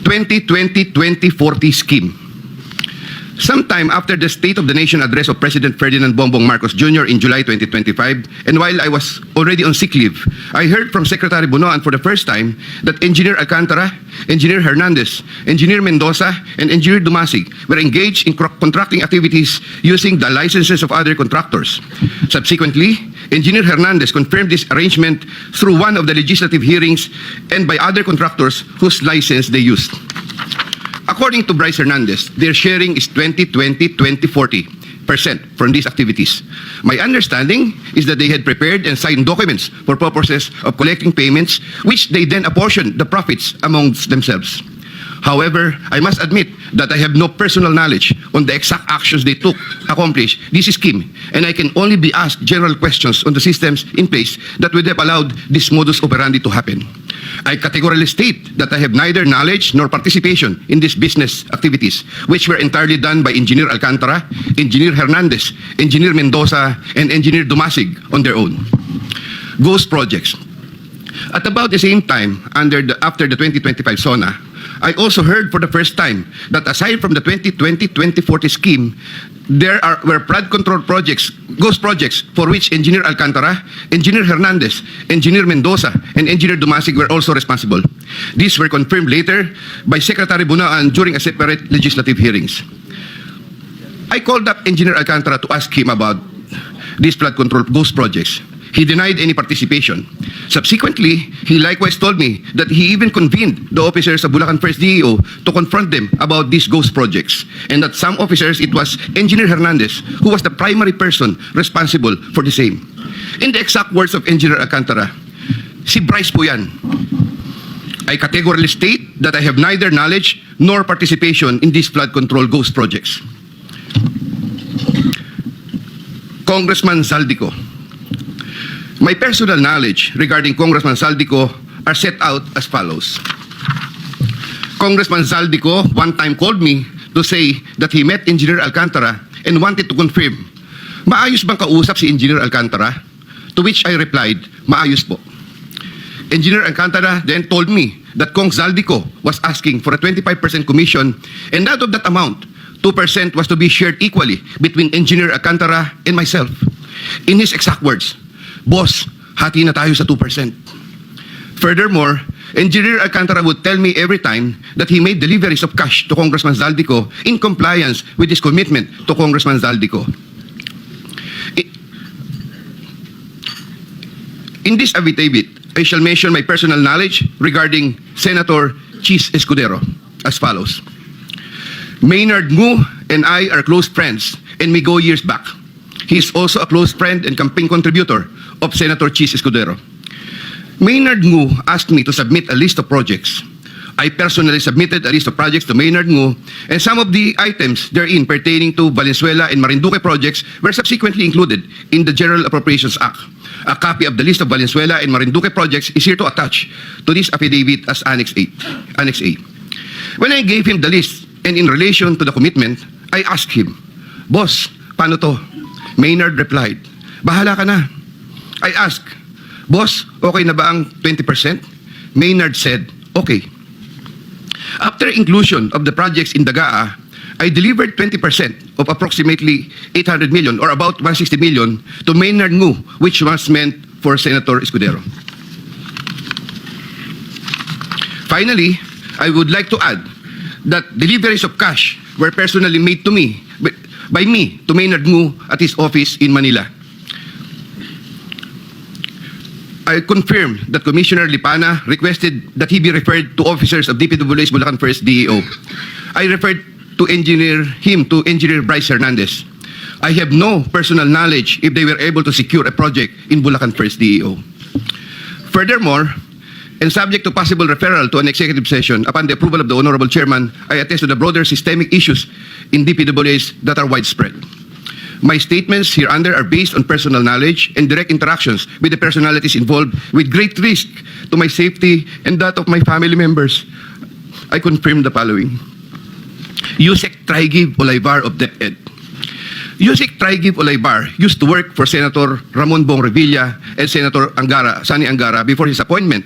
2020-2040 scheme. Sometime after the State of the Nation address of President Ferdinand Bongbong Marcos Jr. in July 2025, and while I was already on sick leave, I heard from Secretary Bunoan for the first time that Engineer Alcantara, Engineer Hernandez, Engineer Mendoza, and Engineer Dumasig were engaged in contracting activities using the licenses of other contractors. Subsequently, Engineer Hernandez confirmed this arrangement through one of the legislative hearings and by other contractors whose license they used. According to Bryce Hernandez, their sharing is 20-20-20-40% from these activities. My understanding is that they had prepared and signed documents for purposes of collecting payments, which they then apportioned the profits amongst themselves. However, I must admit that I have no personal knowledge on the exact actions they took to accomplish this scheme, and I can only be asked general questions on the systems in place that would have allowed this modus operandi to happen. I categorically state that I have neither knowledge nor participation in these business activities, which were entirely done by Engineer Alcantara, Engineer Hernandez, Engineer Mendoza, and Engineer Dumasig on their own. Ghost projects. At about the same time, after the 2025 SONA, I also heard for the first time that aside from the 2020-2040 scheme, there were flood control projects, ghost projects, for which Engineer Alcantara, Engineer Hernandez, Engineer Mendoza, and Engineer Dumasig were also responsible. These were confirmed later by Secretary Bunaan during a separate legislative hearings. I called up Engineer Alcantara to ask him about these flood control ghost projects. He denied any participation. Subsequently, he likewise told me that he even convened the officers of Bulacan First DEO to confront them about these ghost projects, and that some officers, it was Engineer Hernandez who was the primary person responsible for the same. In the exact words of Engineer Alcantara, si Bryce po yan. I categorically state that I have neither knowledge nor participation in these flood control ghost projects. Congressman Zaldico. My personal knowledge regarding Congressman Zaldico are set out as follows. Congressman Zaldico one time called me to say that he met Engineer Alcantara and wanted to confirm, maayos bang kausap si Engineer Alcantara? To which I replied, maayos po. Engineer Alcantara then told me that Kong Zaldico was asking for a 25% commission, and out of that amount, 2% was to be shared equally between Engineer Alcantara and myself. In his exact words, boss, hati na tayo sa 2%. Furthermore, Engineer Alcantara would tell me every time that he made deliveries of cash to Congressman Zaldico in compliance with his commitment to Congressman Zaldico. In this affidavit, I shall mention my personal knowledge regarding Senator Chis Escudero as follows. Maynard Ngu and I are close friends and we go years back. He is also a close friend and campaign contributor of Senator Chis Escudero. Maynard Ngu asked me to submit a list of projects. I personally submitted a list of projects to Maynard Ngu, and some of the items therein pertaining to Valenzuela and Marinduque projects were subsequently included in the General Appropriations Act. A copy of the list of Valenzuela and Marinduque projects is here to attach to this affidavit as Annex A. When I gave him the list and in relation to the commitment, I asked him, boss, paano to? Maynard replied, bahala ka na. I asked, boss, okay na ba ang 20%? Maynard said, okay. After inclusion of the projects in Dagaa, I delivered 20% of approximately 800 million or about 160 million to Maynard Ngu, which was meant for Senator Escudero. Finally, I would like to add that deliveries of cash were personally made to me, by me, to Maynard Ngu at his office in Manila. I confirm that Commissioner Lipana requested that he be referred to officers of DPWH Bulacan First DEO. I referred to Engineer Bryce Hernandez. I have no personal knowledge if they were able to secure a project in Bulacan First DEO. Furthermore, and subject to possible referral to an executive session upon the approval of the Honorable Chairman, I attest to the broader systemic issues in DPWH that are widespread. My statements hereunder are based on personal knowledge and direct interactions with the personalities involved with great risk to my safety and that of my family members. I confirm the following. Usec Trigiv Olaybar of DepEd. Usec Trigiv Olaybar used to work for Senator Ramon Bong Revilla and Senator Sani Angara before his appointment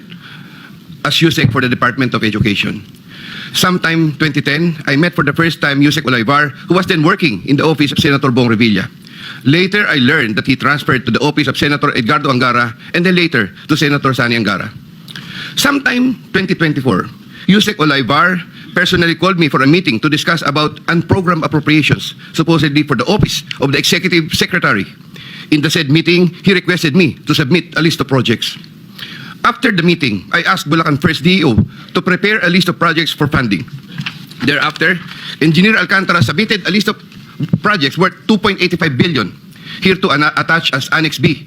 as Usec for the Department of Education. Sometime 2010, I met for the first time Usec Olayvar, who was then working in the office of Senator Bong Revilla. Later, I learned that he transferred to the office of Senator Edgardo Angara and then later to Senator Sani Angara. Sometime 2024, Usec Olayvar personally called me for a meeting to discuss about unprogrammed appropriations, supposedly for the office of the Executive Secretary. In the said meeting, he requested me to submit a list of projects. After the meeting, I asked Bulacan First DEO to prepare a list of projects for funding. Thereafter, Engineer Alcantara submitted a list of projects worth 2.85 billion. Here to attach as Annex B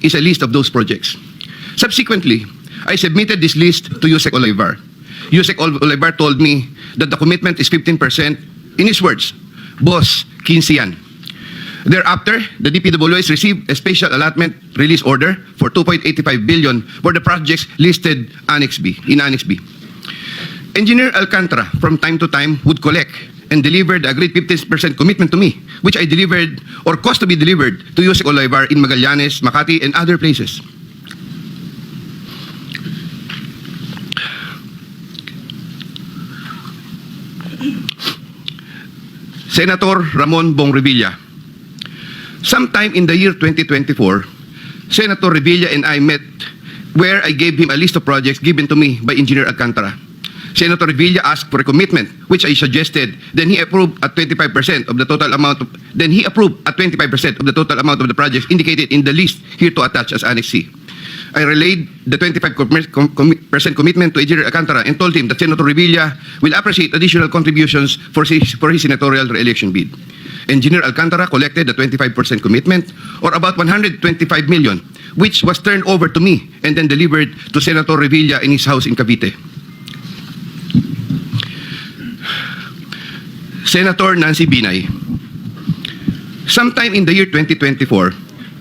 is a list of those projects. Subsequently, I submitted this list to Usec Olayvar. Usec Olayvar told me that the commitment is 15%. In his words, boss, 15 yan. Thereafter, the DPWH received a special allotment release order for 2.85 billion for the projects listed in Annex B. Engineer Alcantara, from time to time, would collect and deliver the agreed 15% commitment to me, which I delivered or caused to be delivered to Usec Olayvar in Magallanes, Makati, and other places. Senator Ramon Bong Revilla. Sometime in the year 2024, Senator Revilla and I met where I gave him a list of projects given to me by Engineer Alcantara. Senator Revilla asked for a commitment, which I suggested. Then he approved at 25% of the total amount of the projects indicated in the list here to attach as Annex C. I relayed the 25% commitment to Engineer Alcantara and told him that Senator Revilla will appreciate additional contributions for his senatorial re-election bid. Engineer Alcantara collected the 25% commitment, or about 125 million, which was turned over to me and then delivered to Senator Revilla in his house in Cavite. Senator Nancy Binay. Sometime in the year 2024,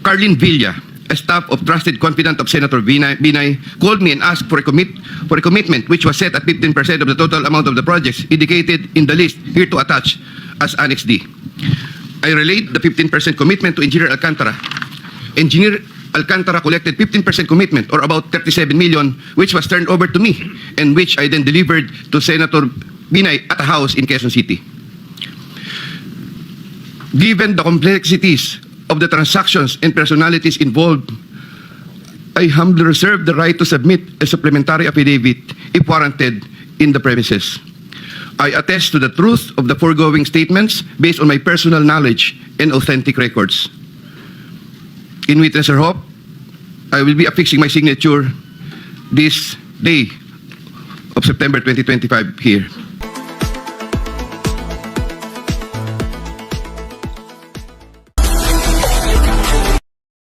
Carlin Villa, a staff of trusted confidant of Senator Binay, called me and asked for a commitment which was set at 15% of the total amount of the projects indicated in the list here to attach as Annex D. I relayed the 15% commitment to Engineer Alcantara. Engineer Alcantara collected 15% commitment, or about 37 million, which was turned over to me and which I then delivered to Senator Binay at a house in Quezon City. Given the complexities of the transactions and personalities involved, I humbly reserve the right to submit a supplementary affidavit if warranted in the premises. I attest to the truth of the foregoing statements based on my personal knowledge and authentic records. In witness or hope, I will be affixing my signature this day of September 2025 here.